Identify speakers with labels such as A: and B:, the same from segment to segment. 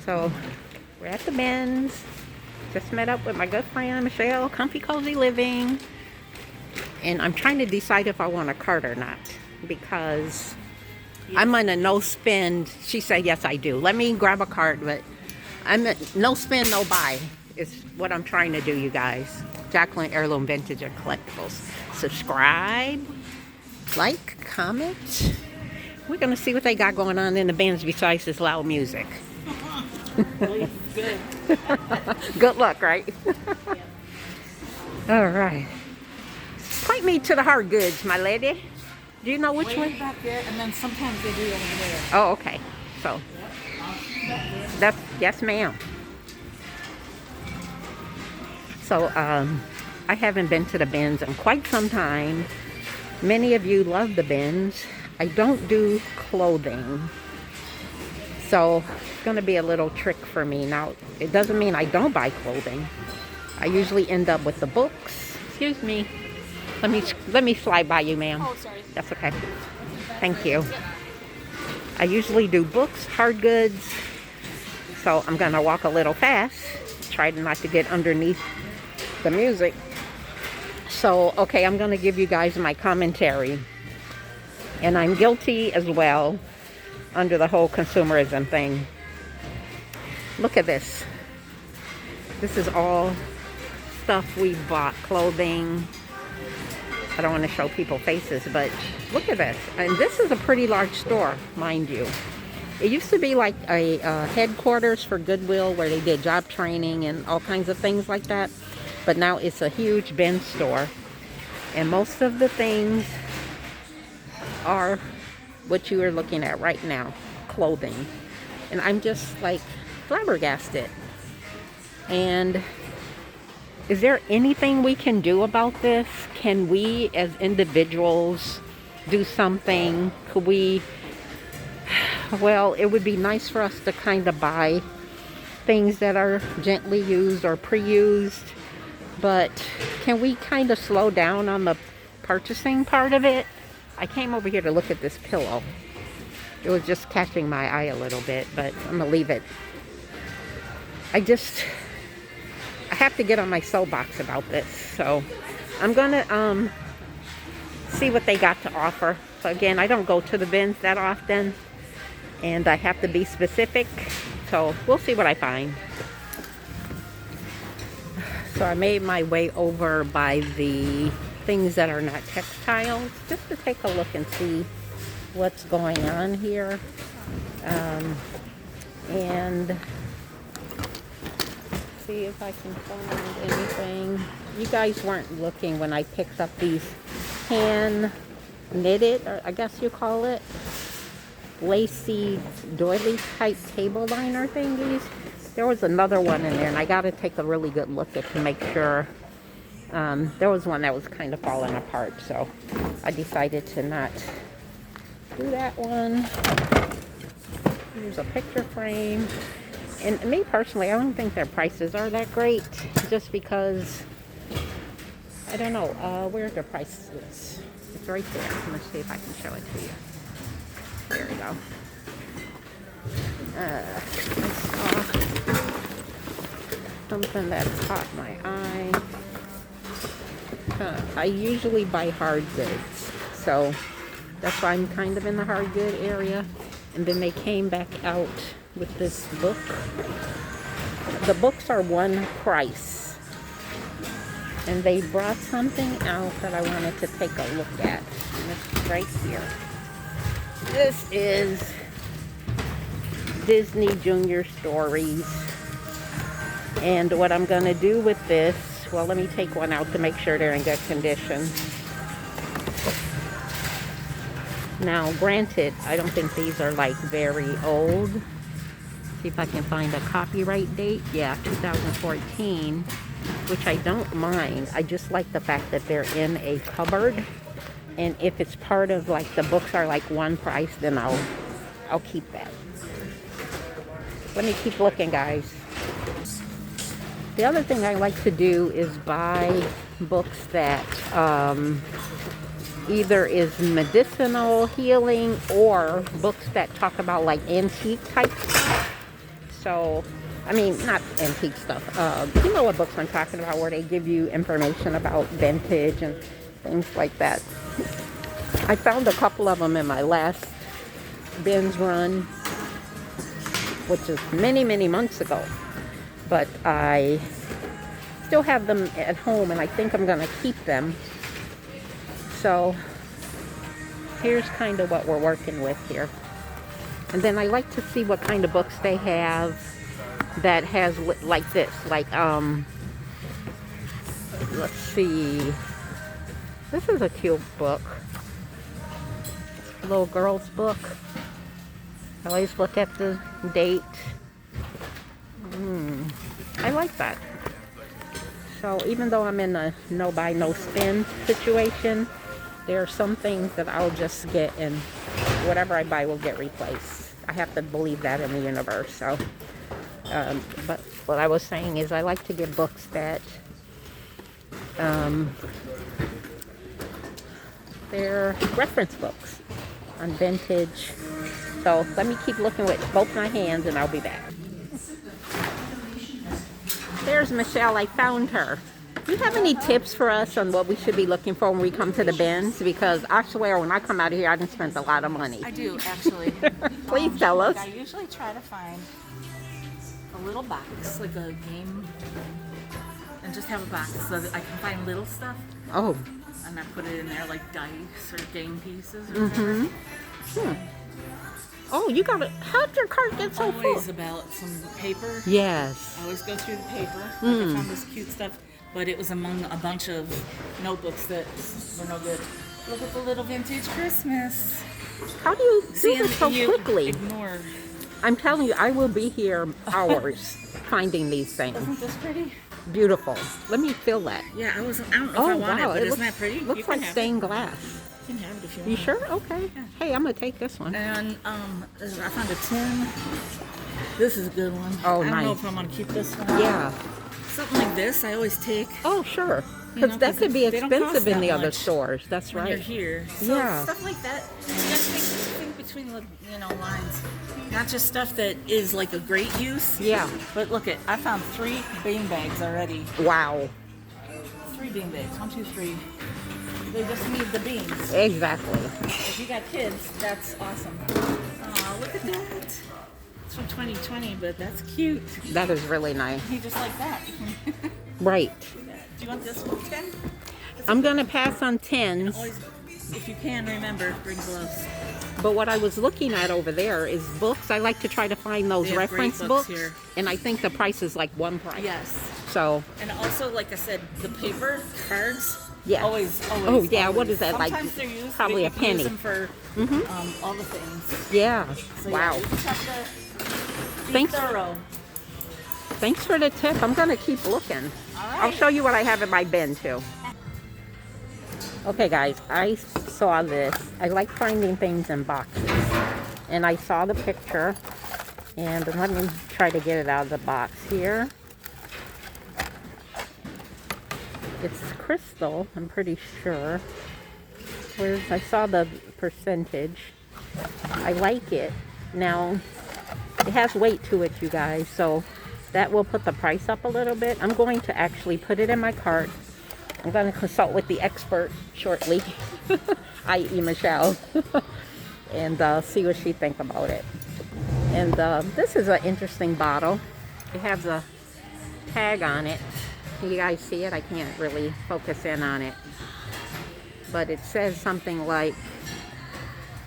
A: So we're at the bins. Just met up with my good friend Michele, Comfy Cozy Living. And I'm trying to decide if I want a cart or not, because I'm on a no spend. She said yes I do. Let me grab a cart, but I'm a no spend, no buy is what I'm trying to do, you guys. Jacqueline Heirloom Vintage and Collectibles. Subscribe, like, comment. We're gonna see what they got going on in the bins besides this loud music.
B: Good.
A: Good luck, right? All right. Point me to the hard goods, my lady. Do you know which
B: Way
A: way?
B: back there, and then sometimes they do over there.
A: Oh, okay. So that's yes, ma'am. So I haven't been to the bins in quite some time. Many of you love the bins. I don't do clothing, so it's going to be a little trick for me. Now, it doesn't mean I don't buy clothing. I usually end up with the books. Excuse me. Let me slide by you, ma'am.
B: Oh, sorry.
A: That's okay. Thank you. I usually do books, hard goods. So I'm going to walk a little fast. Try not to get underneath the music. So, okay, I'm going to give you guys my commentary. And I'm guilty as well under the whole consumerism thing. Look at this. This is all stuff we bought, clothing. I don't want to show people faces, but look at this. And this is a pretty large store, mind you. It used to be like a headquarters for Goodwill where they did job training and all kinds of things like that. But now it's a huge bin store. And most of the things are what you are looking at right now, clothing. And I'm just like flabbergasted. And is there anything we can do about this? Can we as individuals do something? Could we, well, it would be nice for us to kind of buy things that are gently used or pre-used, but can we kind of slow down on the purchasing part of it? I came over here to look at this pillow. It was just catching my eye a little bit, but I'm gonna leave it. I have to get on my soapbox about this, so I'm gonna see what they got to offer. So again, I don't go to the bins that often, and I have to be specific, so we'll see what I find. So I made my way over by the things that are not textiles, just to take a look and see what's going on here. And see if I can find anything. You guys weren't looking when I picked up these hand knitted, or I guess you call it, lacy doily type table liner thingies. There was another one in there, and I got to take a really good look at to make sure. There was one that was kind of falling apart, so I decided to not do that one. Here's a picture frame. And me personally, I don't think their prices are that great, just because, I don't know, where's their prices? It's right there. Let's see if I can show it to you. There we go. I saw something that caught my eye. I usually buy hard goods, so that's why I'm kind of in the hard good area. And then they came back out with this book. The books are one price, and they brought something out that I wanted to take a look at, and it's right here. This is Disney Junior Stories, and what I'm going to do with this, well, let me take one out to make sure they're in good condition. Now, granted, I don't think these are like very old. See if I can find a copyright date. Yeah, 2014, which I don't mind. I just like the fact that they're in a cupboard. And if it's part of like the books are like one price, then I'll keep that. Let me keep looking, guys. The other thing I like to do is buy books that either is medicinal, healing, or books that talk about like antique type stuff. So, I mean, not antique stuff. You know what books I'm talking about, where they give you information about vintage and things like that. I found a couple of them in my last binge run, which is many, many months ago. But I still have them at home, and I think I'm going to keep them. So here's kind of what we're working with here. And then I like to see what kind of books they have that has like this, like let's see, this is a cute book, little girl's book. I always look at the date. I like that. So even though I'm in a no buy no spend situation, there are some things that I'll just get, and whatever I buy will get replaced. I have to believe that in the universe. So but what I was saying is I like to get books that they're reference books on vintage. So let me keep looking with both my hands and I'll be back. There's Michelle. I found her. Do you have any tips for us on what we should be looking for when we come to the bins? Because I swear when I come out of here, I done spent a lot of money.
B: I do, actually.
A: Please tell us.
B: I usually try to find a little box, like a game, and just have a box so that I can find little stuff.
A: Oh.
B: And I put it in there, like dice or game pieces or whatever.
A: Oh, you got it. How'd your cart get so full?
B: Always about some paper.
A: Yes.
B: I always go through the paper. I found this cute stuff, but it was among a bunch of notebooks that were no good. Look at the little vintage Christmas.
A: How do you
B: See,
A: do this so
B: you
A: quickly?
B: Ignore.
A: I'm telling you, I will be here hours finding these things.
B: Isn't this pretty?
A: Beautiful. Let me feel that.
B: Yeah, I don't know if
A: Oh,
B: I want
A: wow.
B: it, but
A: It
B: isn't that pretty?
A: looks
B: You can
A: like
B: have
A: stained glass.
B: You can have it if you
A: You
B: want.
A: sure? Okay.
B: Yeah.
A: Hey, I'm going to take this one.
B: And I found a tin. This is a good one.
A: Oh,
B: I don't know
A: nice.
B: if I'm going to keep this one.
A: Yeah.
B: Something like this I always take
A: Oh, sure.
B: You know,
A: Because that
B: 'cause
A: could be
B: they don't cost
A: expensive in
B: that
A: the other
B: much
A: stores. That's
B: when
A: right.
B: you're here. So
A: Yeah.
B: stuff like that. You got to think between the lines. Not just stuff that is like a great use.
A: Yeah.
B: But look I found 3 bean bags already.
A: Wow.
B: 3 bean bags. 1, 2, 3. They just need the beans.
A: Exactly.
B: If you got kids, that's awesome. Oh, look at that. It's from 2020, but that's cute.
A: That is really nice.
B: You just like that.
A: Right.
B: Do you want this one, 10?
A: I'm going to pass on 10s.
B: Always, if you can, remember, bring gloves.
A: But what I was looking at over there is books. I like to try to find those
B: They have
A: reference
B: great
A: books.
B: books here.
A: And I think the price is like one price.
B: Yes.
A: So,
B: And also, like I said, the paper cards.
A: yeah.
B: Always.
A: Oh, yeah, what
B: always.
A: is that, like,
B: Sometimes they're used.
A: probably
B: you
A: a
B: can use
A: penny.
B: them for all the things.
A: Yeah.
B: So,
A: Wow.
B: Yeah, you just have to be
A: Thanks.
B: thorough.
A: Thanks for the tip. I'm going to keep looking.
B: All right.
A: I'll show you what I have in my bin, too. Okay, guys, I saw this. I like finding things in boxes. And I saw the picture. And let me try to get it out of the box here. It's crystal, I'm pretty sure. I saw the percentage. I like it. Now, it has weight to it, you guys, so that will put the price up a little bit. I'm going to actually put it in my cart. I'm going to consult with the expert shortly, i.e. Michele, and see what she thinks about it. And this is an interesting bottle. It has a tag on it. Can you guys see it? I can't really focus in on it. But it says something like,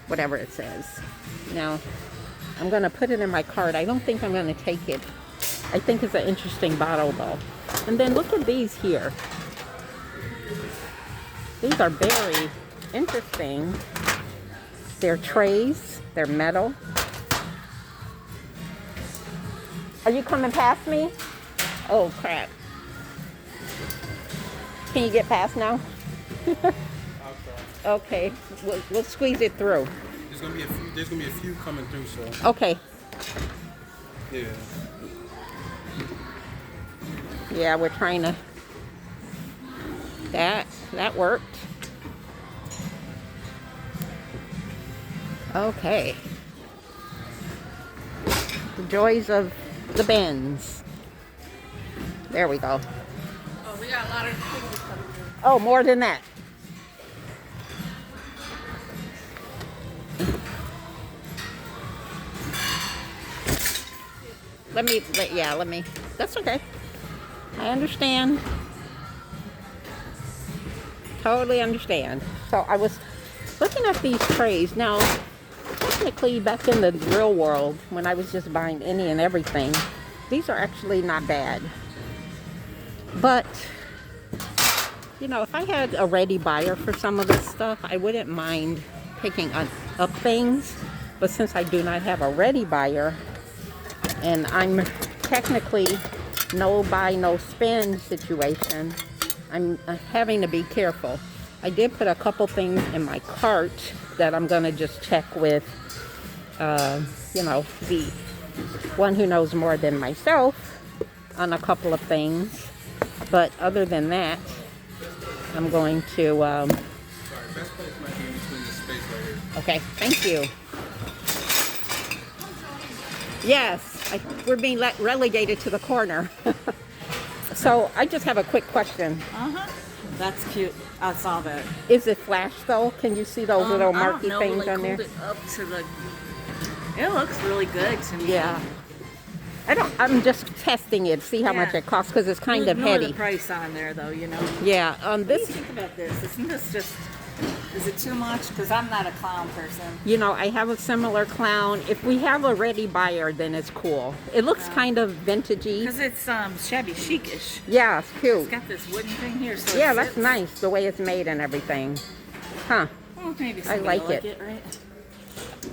A: whatever it says. Now, I'm going to put it in my cart. I don't think I'm going to take it. I think it's an interesting bottle, though. And then look at these here. These are very interesting. They're trays. They're metal. Are you coming past me? Oh, crap. Can you get past now? Okay, we'll squeeze it through.
C: There's gonna be a few coming through, so.
A: Okay.
C: Yeah.
A: Yeah, we're trying to. That worked. Okay. The joys of the bins. There we go.
B: Oh, we got a lot of things coming through.
A: Oh, more than that. Let me, that's okay. I understand. Totally understand. So I was looking at these trays. Now, technically back in the real world, when I was just buying any and everything, these are actually not bad. But, you know, if I had a ready buyer for some of this stuff, I wouldn't mind picking up things. But since I do not have a ready buyer, and I'm technically no buy, no spend situation, I'm having to be careful. I did put a couple things in my cart that I'm gonna just check with, you know, the one who knows more than myself on a couple of things. But other than that, I'm going to,
C: Sorry, best place might be between this space right here.
A: okay, thank you. Yes, we're being relegated to the corner. So I just have a quick question.
B: Uh-huh. That's cute. I saw that.
A: Is it flash though? Can you see those little
B: I don't
A: marky
B: know,
A: things
B: like,
A: on there?
B: hold it up to the... It looks really good to me.
A: Yeah. I'm just testing it, see how
B: Yeah.
A: much it costs, because it's kind
B: You
A: of
B: ignore
A: heavy.
B: the price on there, though, you know.
A: Yeah,
B: What do you
A: this,
B: think about this? Isn't this just... Is it too much? Because I'm not a clown person.
A: you know, I have a similar clown. If we have a ready buyer, then it's cool. It looks kind of vintagey.
B: Because it's shabby chic-ish.
A: Yeah, it's cute.
B: It's got this wooden thing here, so
A: Yeah,
B: it
A: that's
B: fits.
A: nice, the way it's made and everything. Huh.
B: Well, maybe
A: I
B: somebody
A: like
B: will like
A: it.
B: it, right?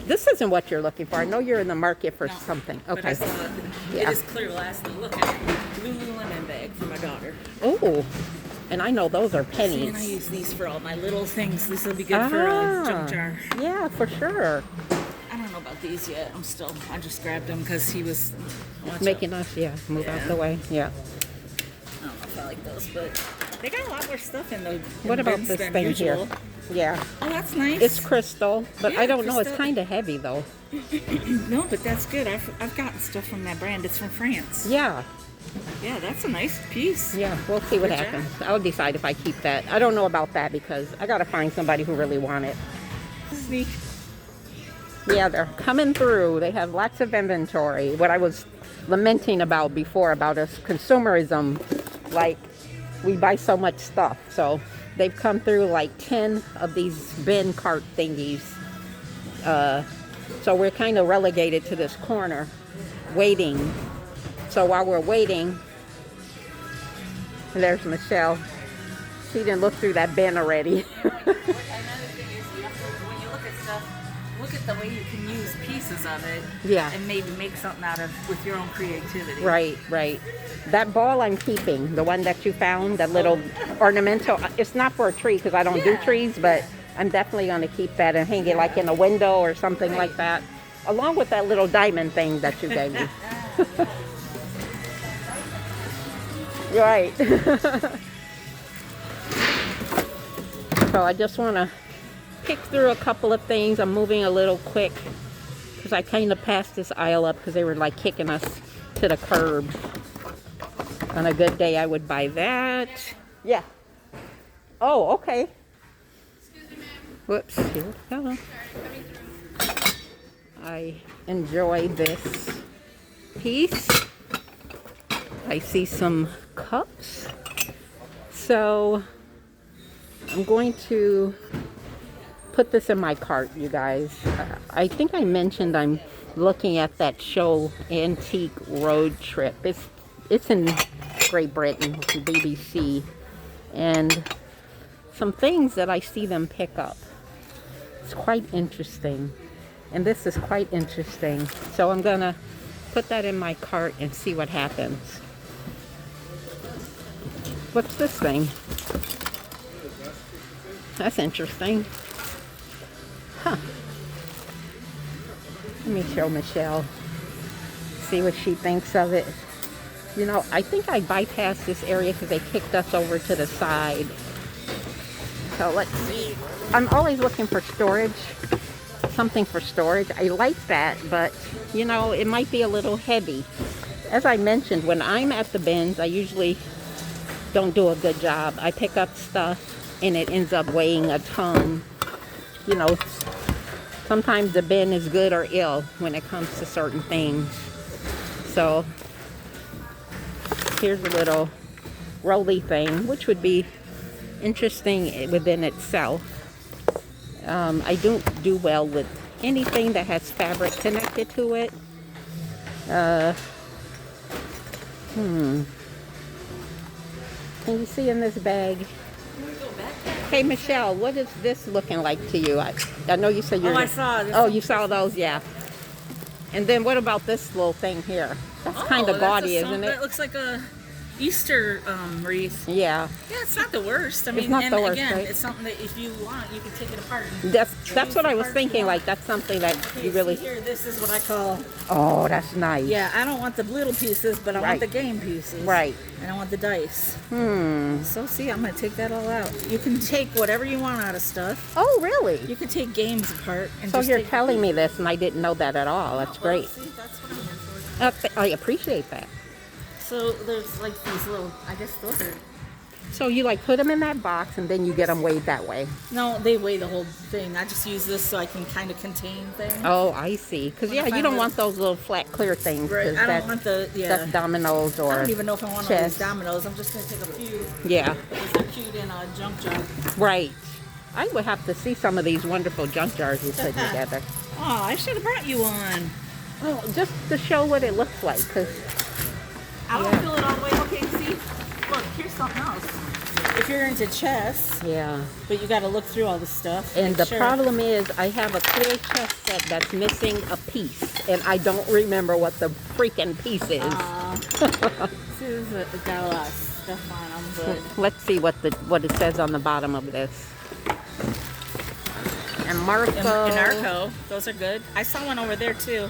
A: This isn't what you're looking for. I know you're in the market for
B: No,
A: something.
B: But I
A: Okay.
B: saw it.
A: Yeah.
B: It is clear last to look at. Lululemon bag for my daughter.
A: Oh, and I know those are
B: See, and I
A: pennies.
B: use these for all my little things. This will be good for a junk jar.
A: Yeah, for sure.
B: I don't know about these yet. I just grabbed them because he was
A: Making us, move out the way. Yeah.
B: I don't know if I like those, but they got a lot more stuff in the
A: What about
B: bins
A: this
B: than
A: thing
B: usual.
A: here? Yeah.
B: Oh, that's nice.
A: It's crystal, but I
B: Yeah,
A: don't know. It's
B: crystal.
A: kind of heavy though.
B: No, but that's good. I've gotten stuff from that brand. It's from France.
A: Yeah.
B: Yeah, that's a nice piece.
A: Yeah. We'll see what
B: Good job.
A: happens. I'll decide if I keep that. I don't know about that because I got to find somebody who really want it.
B: Sneak.
A: Yeah, they're coming through. They have lots of inventory. What I was lamenting about before about us consumerism, like we buy so much stuff. So they've come through like 10 of these bin cart thingies. So we're kind of relegated to this corner, waiting. So while we're waiting, there's Michelle. She didn't look through that bin already.
B: Another thing is you have to, when you look at stuff, look at the way you can use pieces of it.
A: Yeah.
B: And maybe make something out of with your own creativity.
A: Right, right. That ball I'm keeping, the one that you found, that little ornamental. It's not for a tree because I don't do
B: Yeah.
A: trees, but I'm definitely going to keep that and hang it like in a window or something like that, along with that little diamond thing that you gave me. Right. So I just want to pick through a couple of things. I'm moving a little quick because I kind of passed this aisle up because they were like kicking us to the curb. On a good day, I would buy that. Yeah. Oh, okay. Whoops. Here. Hello. I enjoy this piece. I see some cups. So I'm going to put this in my cart, you guys. I think I mentioned I'm looking at that show, Antique Road Trip. It's in Great Britain, BBC, and some things that I see them pick up. It's quite interesting, and this is quite interesting. So I'm gonna put that in my cart and see what happens. What's this thing? That's interesting. Huh. Let me show Michelle. See what she thinks of it. You know, I think I bypassed this area because they kicked us over to the side. So let's see. I'm always looking for storage. Something for storage. I like that, but you know, it might be a little heavy. as I mentioned, when I'm at the bins, I usually don't do a good job. I pick up stuff and it ends up weighing a ton. You know, sometimes the bin is good or ill when it comes to certain things. So here's a little rolly thing, which would be interesting within itself. I don't do well with anything that has fabric connected to it. Can you see in this bag? Hey Michelle, what is this looking like to you? I know you said you're.
B: Oh, I saw this.
A: Oh, you saw those, yeah. And then what about this little thing here? That's kind of gaudy, isn't it?
B: That looks like a Easter wreath.
A: Yeah.
B: Yeah, it's not the worst. I mean,
A: not
B: and
A: the worst,
B: again,
A: right?
B: it's something that if you want, you can take it apart.
A: That's what I was thinking. Like that's something that
B: Okay,
A: you really.
B: see here, this is what I call.
A: Oh, that's nice.
B: Yeah, I don't want the little pieces, but I
A: Right.
B: want the game pieces.
A: Right.
B: And I want the dice.
A: Hmm.
B: So see, I'm gonna take that all out. You can take whatever you want out of stuff.
A: Oh, really?
B: You can take games apart. And
A: So
B: just
A: you're
B: take
A: telling me this, and I didn't know that at all. That's
B: Well,
A: great.
B: see, that's what I'm here for.
A: I appreciate that.
B: So there's like these little, I guess those are.
A: So you like put them in that box, and then you get them weighed that way.
B: No, they weigh the whole thing. I just use this so I can kind of contain things.
A: Oh, I see. Because
B: When
A: yeah,
B: I
A: you
B: find
A: don't
B: the-
A: want those little flat, clear things.
B: Right.
A: 'Cause
B: I
A: that's,
B: don't want the
A: that's dominoes or.
B: I don't even know if I want all
A: chess.
B: these dominoes. I'm just gonna take a few
A: Yeah.
B: because they're cute in a junk jar.
A: Right. I would have to see some of these wonderful junk jars you put together.
B: Oh, I should have brought you one.
A: Oh, just to show what it looks like. Because
B: I don't feel it all the way. Okay, see, look, here's something else. If you're into chess,
A: yeah.
B: but you got to look through all the stuff.
A: And
B: make
A: the
B: sure.
A: problem is, I have a clear chess set that's missing a piece, and I don't remember what the freaking piece is.
B: This is a gala stuff on them, but
A: Let's see what it says on the bottom of this. And Marco.
B: and Arco, those are good. I saw one over there too.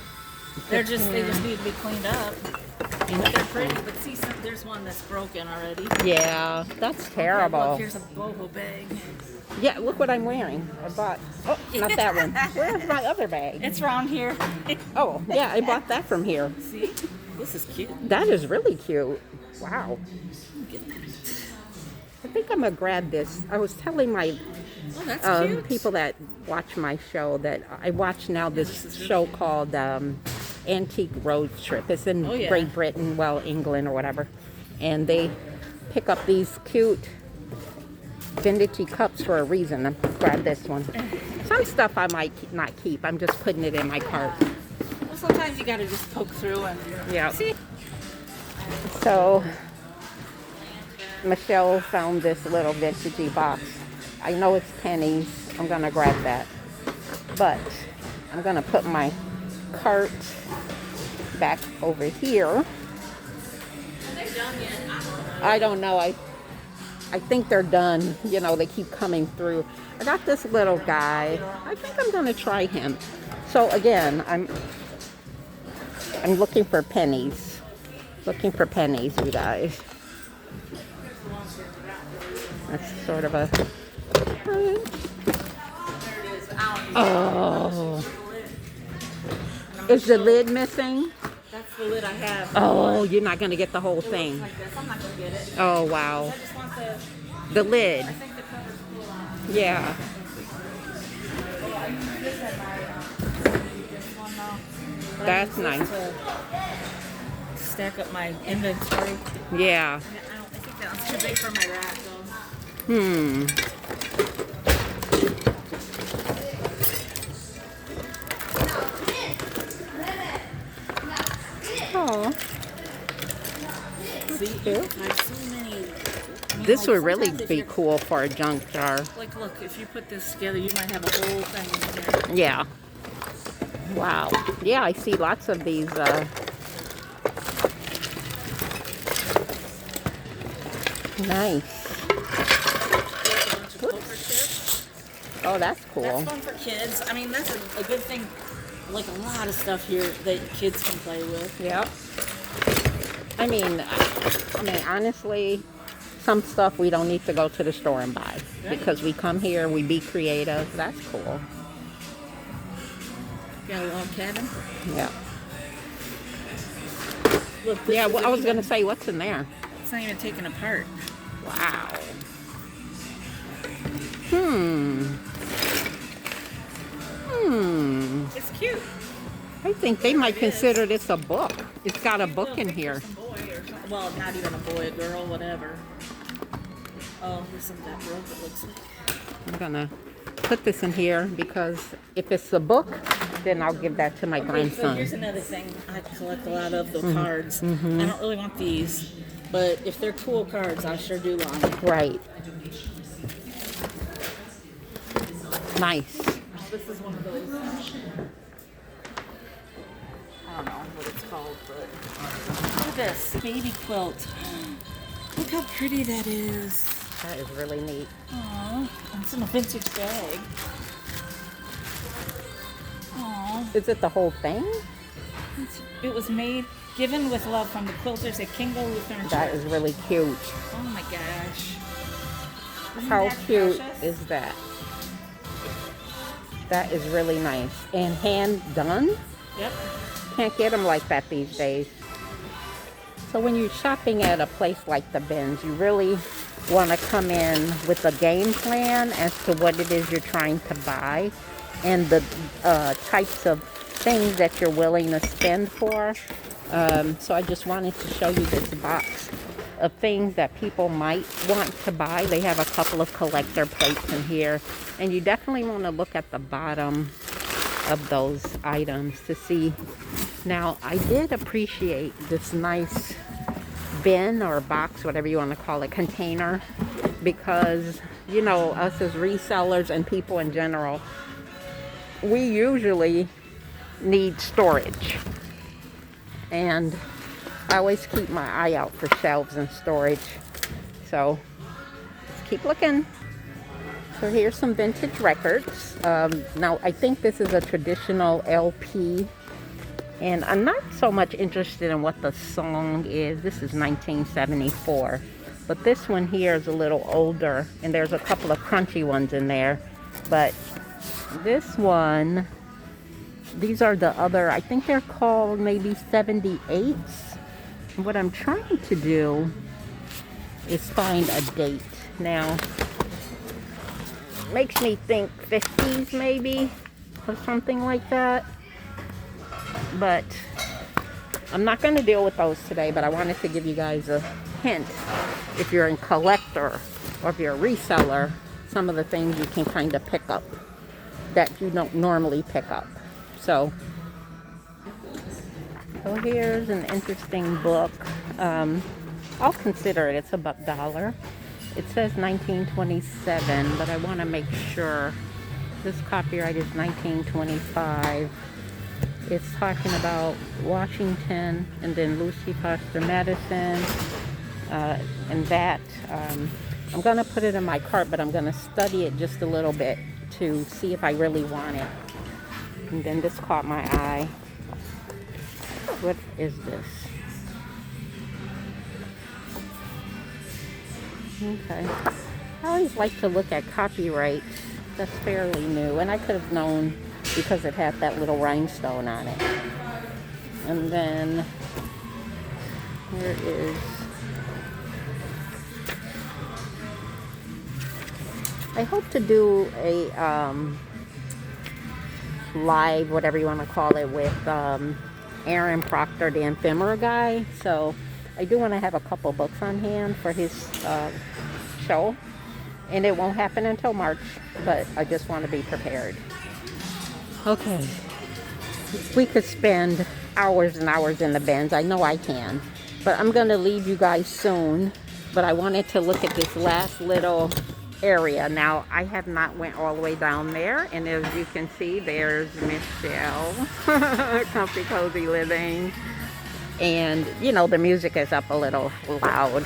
B: They just need to be cleaned up. But they're pretty. But see, there's one that's broken already.
A: Yeah, that's
B: Look,
A: terrible.
B: here's a boho bag.
A: Yeah, look what I'm wearing. I bought. Oh, not that one. Where's my other bag?
B: It's around here.
A: Oh, yeah, I bought that from here.
B: See, this is cute.
A: That is really cute. Wow. I think I'm gonna grab this. I was telling my
B: Oh, that's cute.
A: people that watch my show that I watch now this show called Antique Road Trip. It's in
B: Oh, yeah.
A: Great Britain, well, England or whatever. And they pick up these cute vintagey cups for a reason. I grabbed this one. Some stuff I might not keep. I'm just putting it in my cart.
B: Well, sometimes you gotta just poke through and
A: Yeah.
B: see.
A: So Michelle found this little vintagey box. I know it's pennies. I'm gonna grab that. But I'm gonna put my cart back over here.
B: Are they done yet?
A: I don't know. I think they're done. You know, they keep coming through. I got this little guy. I think I'm gonna try him. So again, I'm looking for pennies. Looking for pennies, you guys. That's sort of a. Oh. Is the lid missing?
B: That's the lid I have.
A: Oh, you're not gonna get the whole thing.
B: Like this. I'm not gonna get it.
A: Oh wow.
B: I just want
A: The lid.
B: I think the cover's cool on.
A: Yeah.
B: Oh, I use this at my this one now. But I
A: That's
B: use this
A: nice.
B: to stack up my inventory.
A: Yeah.
B: I think that's too big for my rack though.
A: Oh.
B: See,
A: cute.
B: there's so many. I mean,
A: This
B: like,
A: would really
B: sometimes if
A: be
B: you're-
A: cool for a junk jar.
B: Like, look, if you put this together, you might have a whole thing in here.
A: Yeah. Wow. Yeah, I see lots of these. Nice.
B: There's a bunch of poker chips.
A: Oh, that's cool.
B: That's fun for kids. I mean, that's a good thing. Like a lot of stuff here that kids can play with.
A: Yep. I mean, honestly, some stuff we don't need to go to the store and buy because we come here, we be creative. That's cool.
B: Got a log cabin.
A: Yeah.
B: Look, this
A: Yeah, well, I
B: isn't
A: was going to
B: even-
A: say, what's in there?
B: It's not even taken apart.
A: Wow. Hmm.
B: It's cute.
A: I think they might consider this a book. It's got a book in
B: Little
A: here.
B: picture, some boy or something. Well, not even a boy, a girl, whatever. Oh, there's some of that rope it looks like.
A: I'm going to put this in here because if it's a book, then I'll give that to my
B: Okay, so
A: grandson.
B: here's another thing I collect a lot of, the cards. I don't really want these, but if they're cool cards, I sure do want them.
A: Right. Nice.
B: This is one of those. I don't know what it's called, but look at this baby quilt. Look how pretty that is.
A: That is really neat.
B: Aww, it's in a vintage bag. Aww,
A: Is it the whole thing?
B: it was given with love from the quilters at Kingo Lutheran
A: That
B: Church.
A: is really cute.
B: Oh my gosh. Isn't
A: How
B: that
A: cute
B: precious?
A: is that? That is really nice. And hand done?
B: Yep.
A: Can't get them like that these days. So when you're shopping at a place like the Bins, you really want to come in with a game plan as to what it is you're trying to buy and the types of things that you're willing to spend for. So I just wanted to show you this box of things that people might want to buy. They have a couple of collector plates in here, and you definitely want to look at the bottom of those items to see. Now, I did appreciate this nice bin or box, whatever you want to call it, container, because, you know, us as resellers and people in general, we usually need storage. And I always keep my eye out for shelves and storage. So, let's keep looking. So here's some vintage records. Now, I think this is a traditional LP. And I'm not so much interested in what the song is. This is 1974. But this one here is a little older. And there's a couple of crunchy ones in there. But this one, these are the other, I think they're called maybe 78s. And what I'm trying to do is find a date. Now, makes me think 50s maybe, or something like that. But I'm not going to deal with those today, but I wanted to give you guys a hint. If you're a collector or if you're a reseller, some of the things you can kind of pick up that you don't normally pick up. So here's an interesting book. I'll consider it. It's $1. It says 1927, but I want to make sure. This copyright is 1925. It's talking about Washington and then Lucy Foster Madison and that. I'm going to put it in my cart, but I'm going to study it just a little bit to see if I really want it. And then this caught my eye. What is this? Okay. I always like to look at copyright that's fairly new, and I could have known because it had that little rhinestone on it. And then here is, I hope to do a live, whatever you want to call it, with Aaron Proctor, the ephemera guy. So I do want to have a couple books on hand for his show, and it won't happen until March, but I just want to be prepared. Okay, we could spend hours and hours in the bins. I know I can, but I'm going to leave you guys soon. But I wanted to look at this last little area. Now, I have not went all the way down there, and as you can see, there's Michele, Comfy Cozy Living, and you know the music is up a little loud.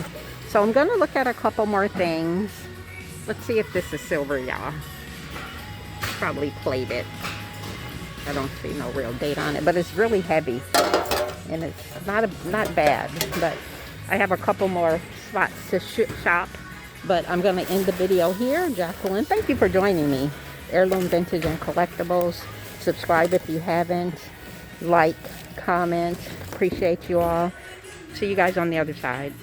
A: So I'm going to look at a couple more things. Let's see if this is silver, y'all. Probably plated. I don't see no real date on it, but it's really heavy, and it's not bad. But I have a couple more spots to shop. But I'm going to end the video here. Jacqueline, thank you for joining me. Heirloom Vintage and Collectibles. Subscribe if you haven't. Like, comment. Appreciate you all. See you guys on the other side.